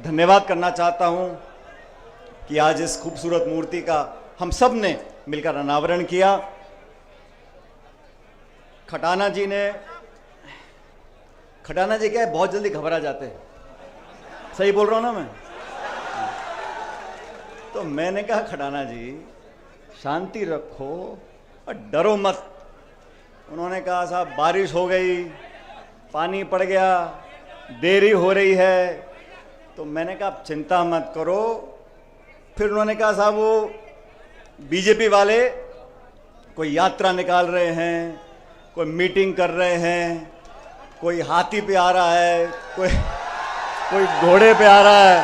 धन्यवाद करना चाहता हूं कि आज इस खूबसूरत मूर्ति का हम सब ने मिलकर अनावरण किया। खटाना जी क्या है, बहुत जल्दी घबरा जाते हैं। सही बोल रहा हूं ना मैं? तो मैंने कहा खटाना जी शांति रखो और डरो मत। उन्होंने कहा साहब बारिश हो गई, पानी पड़ गया, देरी हो रही है। तो मैंने कहा चिंता मत करो। फिर उन्होंने कहा साहब वो बीजेपी वाले कोई यात्रा निकाल रहे हैं, कोई मीटिंग कर रहे हैं, कोई हाथी पे आ रहा है, कोई घोड़े पे आ रहा है।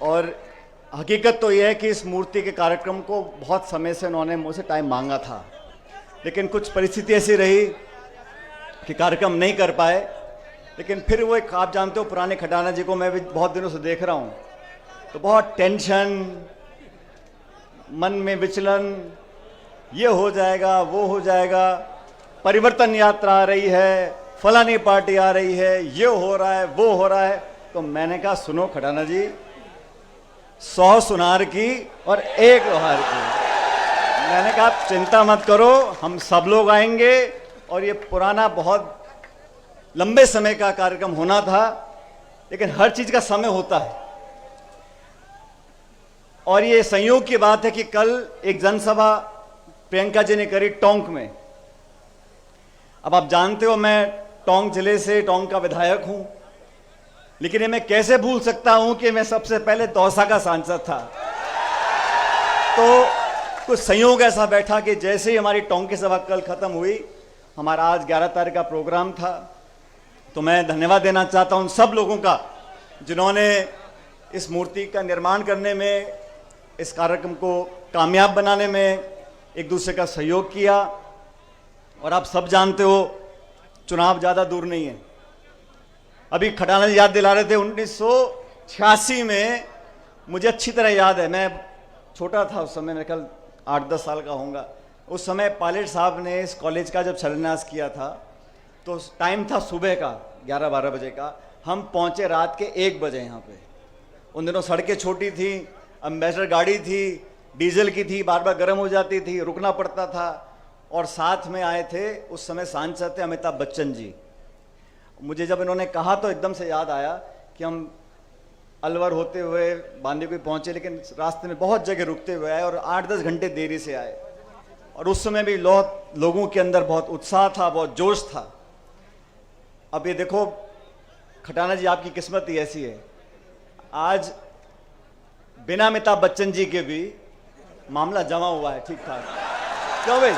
और हकीकत तो यह है कि इस मूर्ति के कार्यक्रम को बहुत समय से उन्होंने मुझसे टाइम मांगा था, लेकिन कुछ परिस्थिति ऐसी रही कि कार्यक्रम नहीं कर पाए। लेकिन फिर वो एक, आप जानते हो पुराने खटाना जी को मैं भी बहुत दिनों से देख रहा हूँ, तो बहुत टेंशन, मन में विचलन, ये हो जाएगा वो हो जाएगा, परिवर्तन यात्रा आ रही है, फलानी पार्टी आ रही है, ये हो रहा है वो हो रहा है। तो मैंने कहा सुनो खटाना जी, 100 सुनार की और 1 लोहार की। मैंने कहा चिंता मत करो, हम सब लोग आएंगे। और ये पुराना बहुत लंबे समय का कार्यक्रम होना था, लेकिन हर चीज का समय होता है। और ये संयोग की बात है कि कल एक जनसभा प्रियंका जी ने करी टोंक में। अब आप जानते हो मैं टोंक जिले से, टोंक का विधायक हूं, लेकिन ये मैं कैसे भूल सकता हूं कि मैं सबसे पहले दौसा का सांसद था। तो कुछ संयोग ऐसा बैठा कि जैसे ही हमारी टोंक की सभा कल खत्म हुई, हमारा आज 11 तारीख का प्रोग्राम था। तो मैं धन्यवाद देना चाहता हूं उन सब लोगों का जिन्होंने इस मूर्ति का निर्माण करने में, इस कार्यक्रम को कामयाब बनाने में एक दूसरे का सहयोग किया। और आप सब जानते हो चुनाव ज़्यादा दूर नहीं है। अभी खटाना जी याद दिला रहे थे 1986 में, मुझे अच्छी तरह याद है, मैं छोटा था उस समय, मेरे ख्याल 8-10 साल का होऊंगा। उस समय पायलट साहब ने इस कॉलेज का जब शिलान्यास किया था, तो टाइम था सुबह का 11-12 बजे का। हम पहुंचे रात के 1 बजे यहाँ पे। उन दिनों सड़कें छोटी थी, एम्बेसडर गाड़ी थी, डीजल की थी, बार बार गर्म हो जाती थी, रुकना पड़ता था। और साथ में आए थे उस समय सांसद थे अमिताभ बच्चन जी। मुझे जब इन्होंने कहा तो एकदम से याद आया कि हम अलवर होते हुए बांदीकुई पहुंचे, लेकिन रास्ते में बहुत जगह रुकते हुए आए और 8-10 घंटे देरी से आए। और उस समय भी लोगों के अंदर बहुत उत्साह था, बहुत जोश था। अब ये देखो खटाना जी, आपकी किस्मत ही ऐसी है, आज बिना अमिताभ बच्चन जी के भी मामला जमा हुआ है ठीक ठाक। क्यों भाई?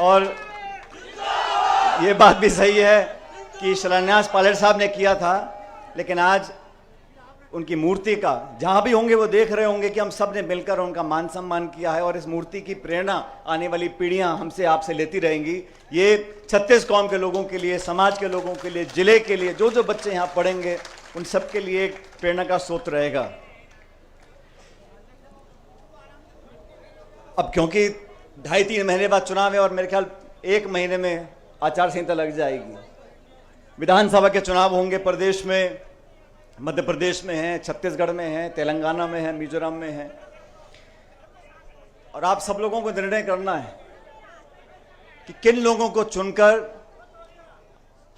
और ये बात भी सही है कि शिलान्यास पायलट साहब ने किया था, लेकिन आज उनकी मूर्ति का जहां भी होंगे वो देख रहे होंगे कि हम सब ने मिलकर उनका मान सम्मान किया है। और इस मूर्ति की प्रेरणा आने वाली पीढ़ियां हमसे आपसे लेती रहेंगी। ये 36 कौम के लोगों के लिए, समाज के लोगों के लिए, जिले के लिए, जो बच्चे यहाँ पढ़ेंगे उन सब के लिए एक प्रेरणा का स्रोत रहेगा। अब क्योंकि 2.5-3 महीने बाद चुनाव है और मेरे ख्याल 1 महीने में आचार संहिता लग जाएगी। विधानसभा के चुनाव होंगे प्रदेश में, मध्य प्रदेश में है, छत्तीसगढ़ में है, तेलंगाना में है, मिजोरम में है। और आप सब लोगों को निर्णय करना है कि किन लोगों को चुनकर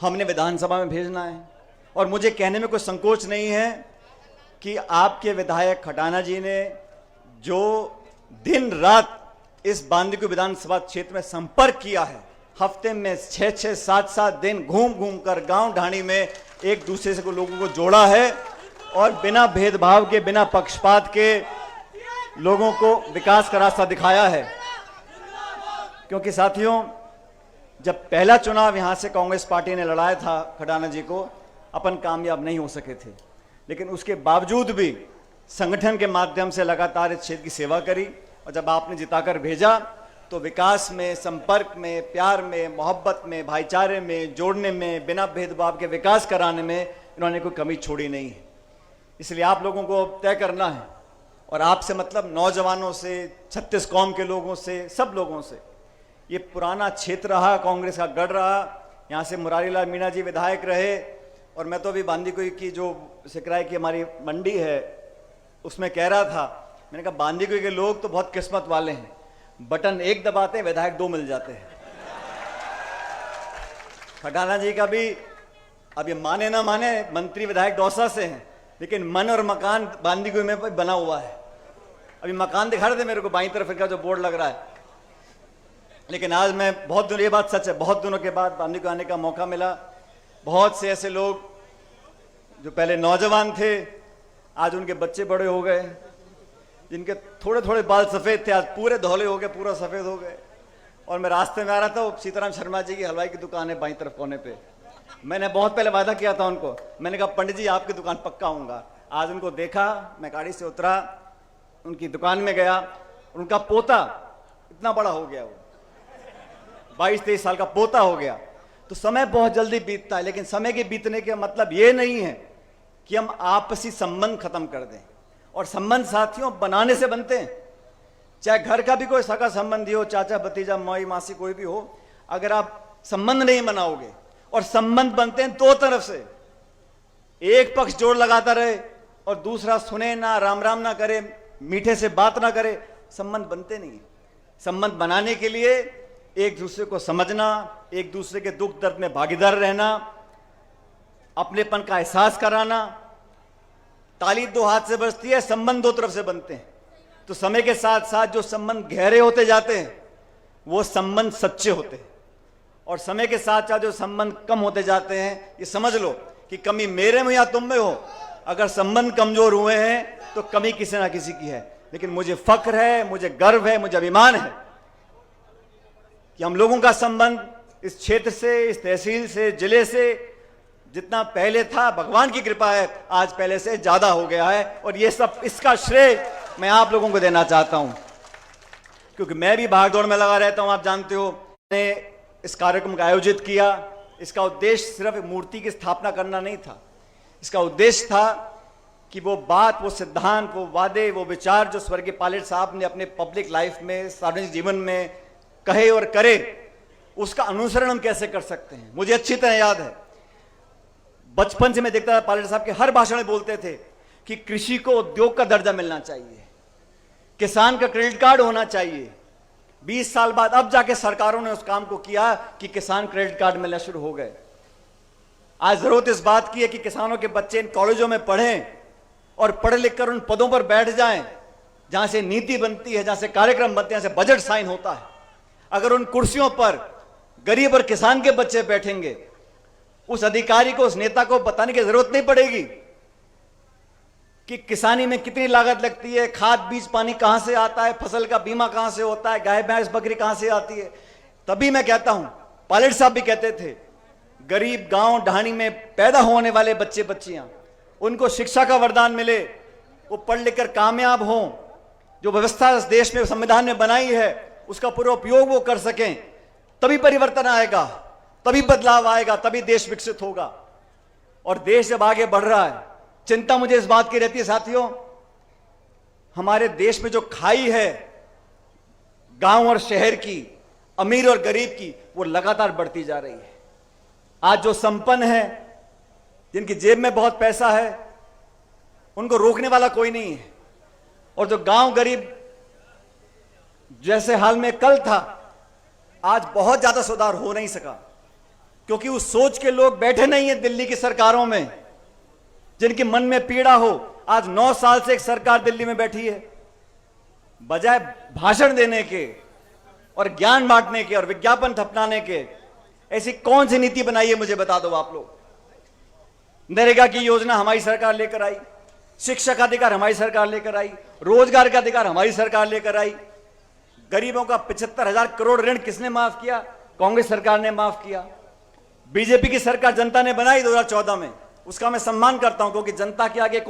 हमने विधानसभा में भेजना है। और मुझे कहने में कोई संकोच नहीं है कि आपके विधायक खटाना जी ने जो दिन रात इस बांदीकुई विधानसभा क्षेत्र में संपर्क किया है, हफ्ते में 6-6, 7-7 दिन घूम घूम कर गांव ढाणी में एक दूसरे से लोगों को जोड़ा है और बिना भेदभाव के, बिना पक्षपात के लोगों को विकास का रास्ता दिखाया है। क्योंकि साथियों, जब पहला चुनाव यहां से कांग्रेस पार्टी ने लड़ाया था खटाना जी को, अपन कामयाब नहीं हो सके थे, लेकिन उसके बावजूद भी संगठन के माध्यम से लगातार इस क्षेत्र की सेवा करी। और जब आपने जिताकर भेजा तो विकास में, संपर्क में, प्यार में, मोहब्बत में, भाईचारे में, जोड़ने में, बिना भेदभाव के विकास कराने में इन्होंने कोई कमी छोड़ी नहीं है। इसलिए आप लोगों को तय करना है, और आपसे मतलब नौजवानों से, 36 कौम के लोगों से, सब लोगों से। ये पुराना क्षेत्र रहा, कांग्रेस का गढ़ रहा, यहाँ से मुरारी लाल मीणा जी विधायक रहे, और मैं तो अभी बांदीकुई की जो सिकराय की हमारी मंडी है उसमें कह रहा था, मैंने कहा बांदीकुई के लोग तो बहुत किस्मत वाले हैं, बटन एक दबाते हैं विधायक 2 मिल जाते हैं। खटाना जी का भी अब ये माने ना माने मंत्री विधायक दौसा से हैं, लेकिन मन और मकान बांदीकुई में बना हुआ है। अभी मकान दिखा रहे थे मेरे को बाईं तरफ का जो बोर्ड लग रहा है। लेकिन आज मैं बहुत दिनों, ये बात सच है, बहुत दिनों के बाद बांदीकुई आने का मौका मिला। बहुत से ऐसे लोग जो पहले नौजवान थे आज उनके बच्चे बड़े हो गए, जिनके थोड़े थोड़े बाल सफेद थे आज पूरे धौले हो गए, पूरा सफेद हो गए। और मैं रास्ते में आ रहा था, सीताराम शर्मा जी की हलवाई की दुकान है बाईं तरफ कोने पे। मैंने बहुत पहले वादा किया था उनको, मैंने कहा पंडित जी आपकी दुकान पक्का आऊंगा। आज उनको देखा, मैं गाड़ी से उतरा, उनकी दुकान में गया, उनका पोता इतना बड़ा हो गया, वो 22-23 साल का पोता हो गया। तो समय बहुत जल्दी बीतता है, लेकिन समय के बीतने का मतलब ये नहीं है कि हम आपसी संबंध खत्म कर दें। और संबंध साथियों बनाने से बनते हैं, चाहे घर का भी कोई सगा संबंधी हो, चाचा भतीजा माई मासी कोई भी हो, अगर आप संबंध नहीं बनाओगे, और संबंध बनते हैं 2 तरफ से, एक पक्ष जोर लगाता रहे और दूसरा सुने ना, राम राम ना करे, मीठे से बात ना करे, संबंध बनते नहीं। संबंध बनाने के लिए एक दूसरे को समझना, एक दूसरे के दुख दर्द में भागीदार रहना, अपनेपन का एहसास कराना। ताली 2 हाथ से बजती है, संबंध 2 तरफ से बनते हैं। तो समय के साथ साथ जो संबंध गहरे होते जाते हैं वो संबंध सच्चे होते हैं, और समय के साथ साथ जो संबंध कम होते जाते हैं, ये समझ लो कि कमी मेरे में या तुम में हो, अगर संबंध कमजोर हुए हैं तो कमी किसी ना किसी की है। लेकिन मुझे फक्र है, मुझे गर्व है, मुझे अभिमान है कि हम लोगों का संबंध इस क्षेत्र से, इस तहसील से, जिले से जितना पहले था, भगवान की कृपा है, आज पहले से ज्यादा हो गया है। और ये सब, इसका श्रेय मैं आप लोगों को देना चाहता हूं, क्योंकि मैं भी भागदौड़ में लगा रहता हूं। आप जानते हो, मैंने इस कार्यक्रम का आयोजित किया। इसका उद्देश्य सिर्फ मूर्ति की स्थापना करना नहीं था, इसका उद्देश्य था कि वो बात, वो सिद्धांत, वो वादे, वो विचार जो स्वर्गीय पायलट साहब ने अपने पब्लिक लाइफ में, सार्वजनिक जीवन में कहे और करे, उसका अनुसरण हम कैसे कर सकते हैं। मुझे अच्छी तरह याद है, बचपन से मैं देखता था पायलट साहब के हर भाषण में बोलते थे कि कृषि को उद्योग का दर्जा मिलना चाहिए, किसान का क्रेडिट कार्ड होना चाहिए। 20 साल बाद अब जाके सरकारों ने उस काम को किया कि किसान क्रेडिट कार्ड मिलना शुरू हो गए। आज जरूरत इस बात की है कि किसानों के बच्चे इन कॉलेजों में पढ़ें और पढ़ लिख कर उन पदों पर बैठ जाएं जहां से नीति बनती है, जहां से कार्यक्रम बनते हैं, जहां से बजट साइन होता है। अगर उन कुर्सियों पर गरीब और किसान के बच्चे बैठेंगे, उस अधिकारी को, उस नेता को बताने की जरूरत नहीं पड़ेगी कि किसानी में कितनी लागत लगती है, खाद बीज पानी कहां से आता है, फसल का बीमा कहां से होता है, गाय भैंस बकरी कहां से आती है। तभी मैं कहता हूं, पायलट साहब भी कहते थे, गरीब गांव ढाणी में पैदा होने वाले बच्चे बच्चियां, उनको शिक्षा का वरदान मिले, वो पढ़ लिख कर कामयाब हों, जो व्यवस्था इस देश में संविधान में बनाई है उसका पूरा उपयोग वो कर सकें, तभी परिवर्तन आएगा, तभी बदलाव आएगा, तभी देश विकसित होगा। और देश जब आगे बढ़ रहा है, चिंता मुझे इस बात की रहती है साथियों, हमारे देश में जो खाई है गांव और शहर की, अमीर और गरीब की, वो लगातार बढ़ती जा रही है। आज जो संपन्न है, जिनकी जेब में बहुत पैसा है, उनको रोकने वाला कोई नहीं है। और जो गांव गरीब जैसे हाल में कल था, आज बहुत ज्यादा सुधार हो नहीं सका, क्योंकि उस सोच के लोग बैठे नहीं है दिल्ली की सरकारों में, जिनके मन में पीड़ा हो। आज 9 साल से एक सरकार दिल्ली में बैठी है, बजाय भाषण देने के और ज्ञान बांटने के और विज्ञापन थपनाने के, ऐसी कौन सी नीति बनाई है मुझे बता दो आप लोग। नरेगा की योजना हमारी सरकार लेकर आई, शिक्षा का अधिकार हमारी सरकार लेकर आई, रोजगार का अधिकार हमारी सरकार लेकर आई। गरीबों का 75,000 करोड़ ऋण किसने माफ किया? कांग्रेस सरकार ने माफ किया। बीजेपी की सरकार जनता ने बनाई 2014 में, उसका मैं सम्मान करता हूं, क्योंकि जनता के आगे